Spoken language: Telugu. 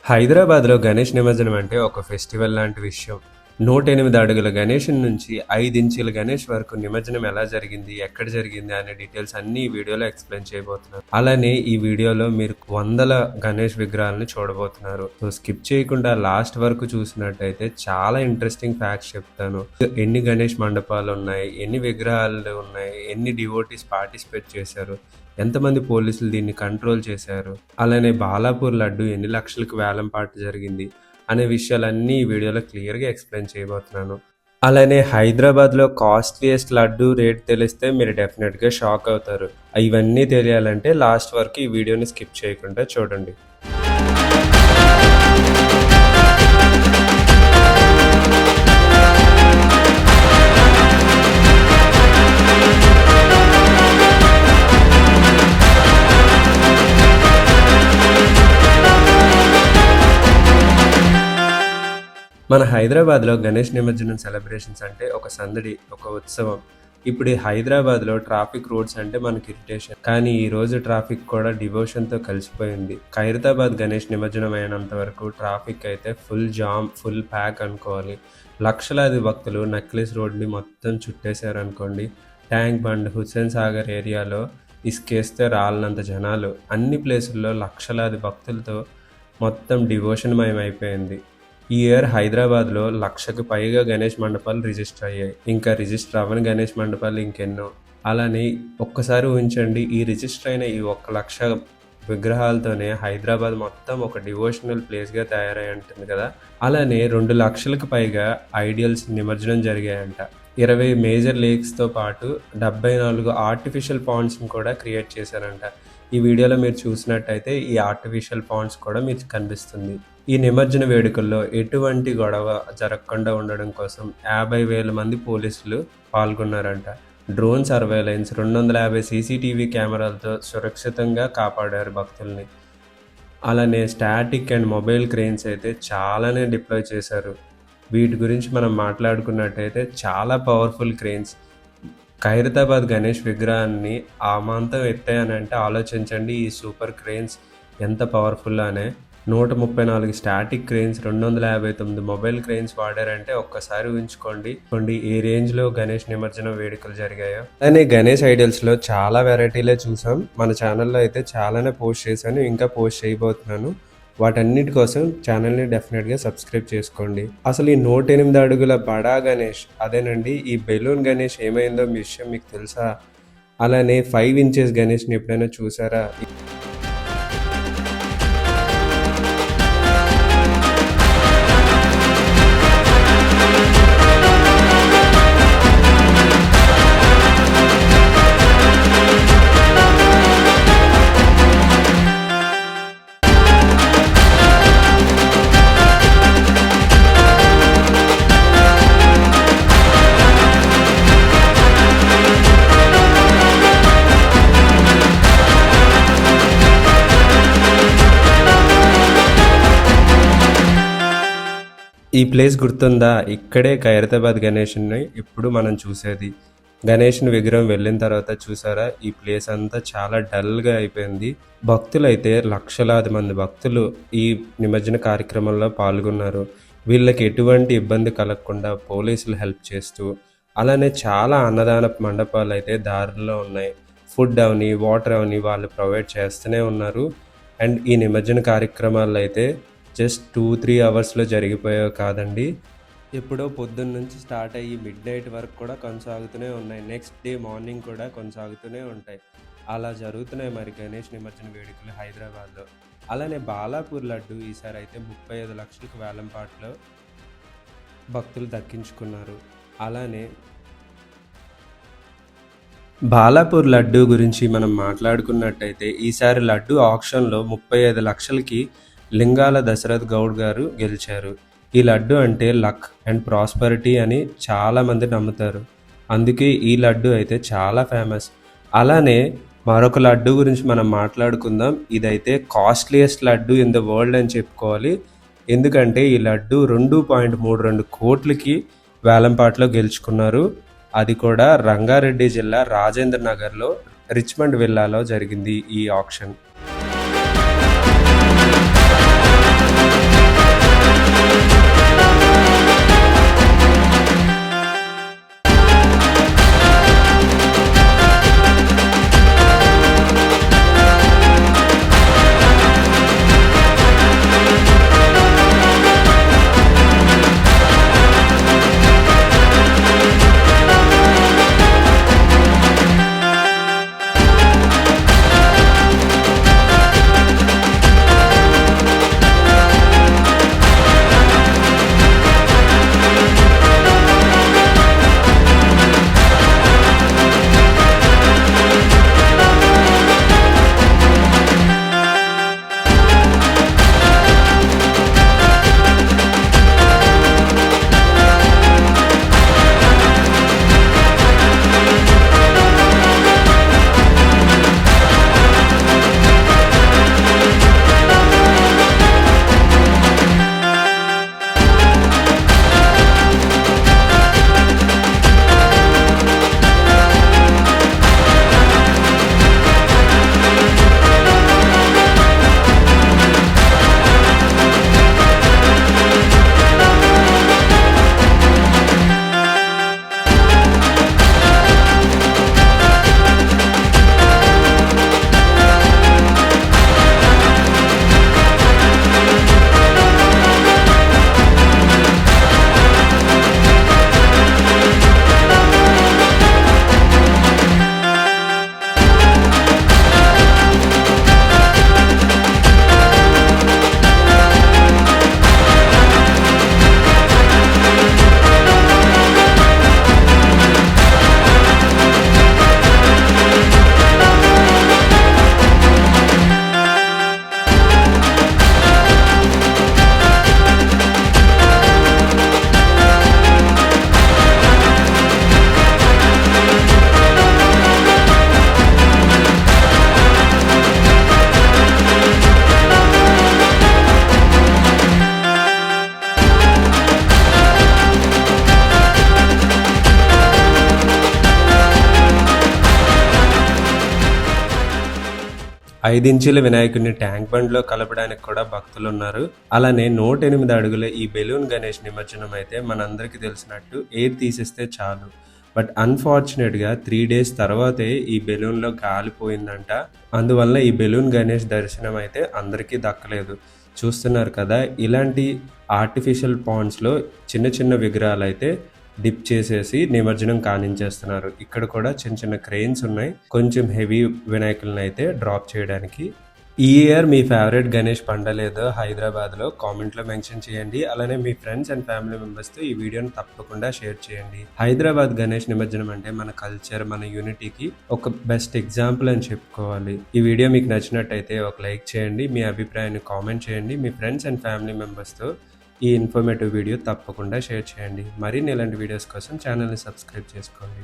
హైదరాబాద్లో గణేష్ నిమజ్జనం అంటే ఒక ఫెస్టివల్ లాంటి విషయం. 108 అడుగుల గణేష్ నుంచి 5 ఇంచుల గణేష్ వరకు నిమజ్జనం ఎలా జరిగింది, ఎక్కడ జరిగింది అనే డీటెయిల్స్ అన్ని ఈ వీడియోలో ఎక్స్ప్లెయిన్ చేయబోతున్నాను. అలానే ఈ వీడియోలో మీరు వందల గణేష్ విగ్రహాలను చూడబోతున్నారు. సో స్కిప్ చేయకుండా లాస్ట్ వరకు చూసినట్టయితే చాలా ఇంట్రెస్టింగ్ ఫ్యాక్ట్స్ చెప్తాను. ఎన్ని గణేష్ మండపాలు ఉన్నాయి, ఎన్ని విగ్రహాలు ఉన్నాయి, ఎన్ని డివోటీస్ పార్టిసిపేట్ చేశారు, ఎంతమంది పోలీసులు దీన్ని కంట్రోల్ చేశారు, అలానే బాలాపూర్ లడ్డు ఎన్ని లక్షలకు వేలం పాట జరిగింది అనే విషయాలన్నీ ఈ వీడియోలో క్లియర్గా ఎక్స్ప్లెయిన్ చేయబోతున్నాను. అలానే హైదరాబాద్లో కాస్ట్లీయెస్ట్ లడ్డు రేట్ తెలిస్తే మీరు డెఫినెట్గా షాక్ అవుతారు. ఇవన్నీ తెలియాలంటే లాస్ట్ వరకు ఈ వీడియోని స్కిప్ చేయకుండా చూడండి. మన హైదరాబాద్లో గణేష్ నిమజ్జనం సెలబ్రేషన్స్ అంటే ఒక సందడి, ఒక ఉత్సవం. ఇప్పుడు ఈ హైదరాబాద్లో ట్రాఫిక్ రూట్స్ అంటే మనకి ఇరిటేషన్, కానీ ఈరోజు ట్రాఫిక్ కూడా డివోషన్తో కలిసిపోయింది. ఖైరతాబాద్ గణేష్ నిమజ్జనం అయినంత వరకు ట్రాఫిక్ అయితే ఫుల్ జామ్, ఫుల్ ప్యాక్ అనుకోవాలి. లక్షలాది భక్తులు నక్లెస్ రోడ్ని మొత్తం చుట్టేశారనుకోండి. ట్యాంక్ బండ్, హుస్సేన్ సాగర్ ఏరియాలో ఇసుకేస్తే రాలనంత జనాలు. అన్ని ప్లేసుల్లో లక్షలాది భక్తులతో మొత్తం డివోషన్మయం అయిపోయింది. ఈ ఇయర్ హైదరాబాద్లో 1,00,000కు పైగా గణేష్ మండపాలు రిజిస్టర్ అయ్యాయి. ఇంకా రిజిస్టర్ అవ్వని గణేష్ మండపాలు ఇంకెన్నో. అలానే ఒక్కసారి ఊహించండి, ఈ రిజిస్టర్ అయిన ఈ 1,00,000 విగ్రహాలతోనే హైదరాబాద్ మొత్తం ఒక డివోషనల్ ప్లేస్గా తయారై ఉంటుంది కదా. అలానే 2 లక్షలకు పైగా ఐడియల్స్ నిమజ్జనం జరిగాయంట. 20 మేజర్ లేక్స్తో పాటు 74 ఆర్టిఫిషియల్ పాండ్స్ని కూడా క్రియేట్ చేశారంట. ఈ వీడియోలో మీరు చూసినట్టయితే ఈ ఆర్టిఫిషియల్ పాండ్స్ కూడా మీకు కనిపిస్తుంది. ఈ నిమజ్జన వేడుకల్లో ఎటువంటి గొడవ జరగకుండా ఉండడం కోసం 50,000 మంది పోలీసులు పాల్గొన్నారంట. డ్రోన్ సర్వేలెన్స్, 250 సీసీటీవీ కెమెరాలతో సురక్షితంగా కాపాడారు భక్తుల్ని. అలానే స్టాటిక్ అండ్ మొబైల్ క్రెయిన్స్ అయితే చాలానే డిప్లాయ్ చేశారు. వీటి గురించి మనం మాట్లాడుకున్నట్టయితే చాలా పవర్ఫుల్ క్రెయిన్స్. ఖైరతాబాద్ గణేష్ విగ్రహాన్ని ఆమాంతం ఎత్తాయనంటే ఆలోచించండి, ఈ సూపర్ క్రెయిన్స్ ఎంత పవర్ఫుల్ అనే. 134 స్టాటిక్ క్రెయిన్స్, 259 మొబైల్ క్రెయిన్స్ వాడారంటే ఒక్కసారి ఊహించుకోండి ఏ రేంజ్లో గణేష్ నిమజ్జనం వేడుకలు జరిగాయో. అలానే గణేష్ ఐడియల్స్లో చాలా వెరైటీలే చూసాం. మన ఛానల్లో అయితే చాలానే పోస్ట్ చేశాను, ఇంకా పోస్ట్ చేయబోతున్నాను. వాటన్నిటి కోసం ఛానల్ని డెఫినెట్గా సబ్స్క్రైబ్ చేసుకోండి. అసలు ఈ 108 అడుగుల బడా గణేష్, అదేనండి ఈ బెలూన్ గణేష్ ఏమైందో విషయం మీకు తెలుసా? అలానే 5 ఇంచెస్ గణేష్ని ఎప్పుడైనా చూసారా? ఈ ప్లేస్ గుర్తుందా? ఇక్కడే ఖైరతాబాద్ గణేష్ని ఇప్పుడు మనం చూసేది. గణేష్ని విగ్రహం వెళ్ళిన తర్వాత చూసారా, ఈ ప్లేస్ అంతా చాలా డల్గా అయిపోయింది. భక్తులైతే లక్షలాది మంది భక్తులు ఈ నిమజ్జన కార్యక్రమంలో పాల్గొన్నారు. వీళ్ళకి ఎటువంటి ఇబ్బంది కలగకుండా పోలీసులు హెల్ప్ చేస్తూ, అలానే చాలా అన్నదాన మండపాలు అయితే దారిలో ఉన్నాయి. ఫుడ్ అవని, వాటర్ అవని వాళ్ళు ప్రొవైడ్ చేస్తూనే ఉన్నారు. అండ్ ఈ నిమజ్జన కార్యక్రమాలు అయితే జస్ట్ 2-3 అవర్స్లో జరిగిపోయావు కాదండి, ఎప్పుడో పొద్దున్న నుంచి స్టార్ట్ అయ్యి మిడ్నైట్ వరకు కూడా కొనసాగుతూనే ఉన్నాయి. నెక్స్ట్ డే మార్నింగ్ కూడా కొనసాగుతూనే ఉంటాయి. అలా జరుగుతున్నాయి మరి గణేష్ నిమజ్జన వేడుకలు హైదరాబాద్లో. అలానే బాలాపూర్ లడ్డు ఈసారి అయితే 35 లక్షలకు వేలంపాట్లో భక్తులు దక్కించుకున్నారు. అలానే బాలాపూర్ లడ్డు గురించి మనం మాట్లాడుకున్నట్టయితే ఈసారి లడ్డు ఆక్షన్లో 35 లక్షలకి లింగాల దశరథ్ గౌడ్ గారు గెలిచారు. ఈ లడ్డు అంటే లక్ అండ్ ప్రాస్పరిటీ అని చాలామంది నమ్ముతారు. అందుకే ఈ లడ్డు అయితే చాలా ఫేమస్. అలానే మరొక లడ్డు గురించి మనం మాట్లాడుకుందాం. ఇదైతే costliest laddu in the world అని చెప్పుకోవాలి. ఎందుకంటే ఈ లడ్డు 2.32 కోట్లకి వేలంపాట్లో గెలుచుకున్నారు. అది కూడా రంగారెడ్డి జిల్లా రాజేంద్ర నగర్లో రిచ్మండ్ విల్లాలో జరిగింది ఈ ఆక్షన్. 5 ఇంచుల వినాయకుడిని ట్యాంక్ బండ్లో కలపడానికి కూడా భక్తులున్నారు. అలానే 108 అడుగుల ఈ బెలూన్ గణేష్ నిమజ్జనం అయితే మనందరికీ తెలిసినట్టు ఎయిర్ తీసేస్తే చాలు. బట్ అన్‌ఫార్చునేట్‌గా 3 డేస్ తర్వాతే ఈ బెలూన్‌లో గాలిపోయిందంట. అందువల్ల ఈ బెలూన్ గణేష్ దర్శనం అయితే అందరికీ దక్కలేదు. చూస్తున్నారు కదా! ఇలాంటి ఆర్టిఫిషియల్ పాండ్స్‌లో చిన్న చిన్న విగ్రహాలైతే డిప్ చేసేసి నిమజ్జనం కానించేస్తున్నారు. ఇక్కడ కూడా చిన్న చిన్న క్రెయిన్స్ ఉన్నాయి. కొంచెం హెవీ వినాయకులనైతే డ్రాప్ చేయడానికి. ఈ ఇయర్ మీ ఫేవరెట్ గణేష్ పండలేదో హైదరాబాద్‌లో కామెంట్‌లో మెన్షన్ చేయండి. అలానే మీ ఫ్రెండ్స్ అండ్ ఫ్యామిలీ మెంబర్స్‌తో ఈ వీడియోని తప్పకుండా షేర్ చేయండి. హైదరాబాద్ గణేష్ నిమజ్జనం అంటే మన కల్చర్, మన యూనిటీకి ఒక బెస్ట్ ఎగ్జాంపుల్ అని చెప్పుకోవాలి. ఈ వీడియో మీకు నచ్చినట్టయితే ఒక లైక్ చేయండి. మీ అభిప్రాయాన్ని కామెంట్ చేయండి. మీ ఫ్రెండ్స్ అండ్ ఫ్యామిలీ మెంబర్స్‌తో ఈ ఇన్ఫర్మేటివ్ వీడియో తప్పకుండా షేర్ చేయండి. మరిన్ని ఇలాంటి వీడియోస్ కోసం ఛానల్‌ని సబ్స్క్రైబ్ చేసుకోండి.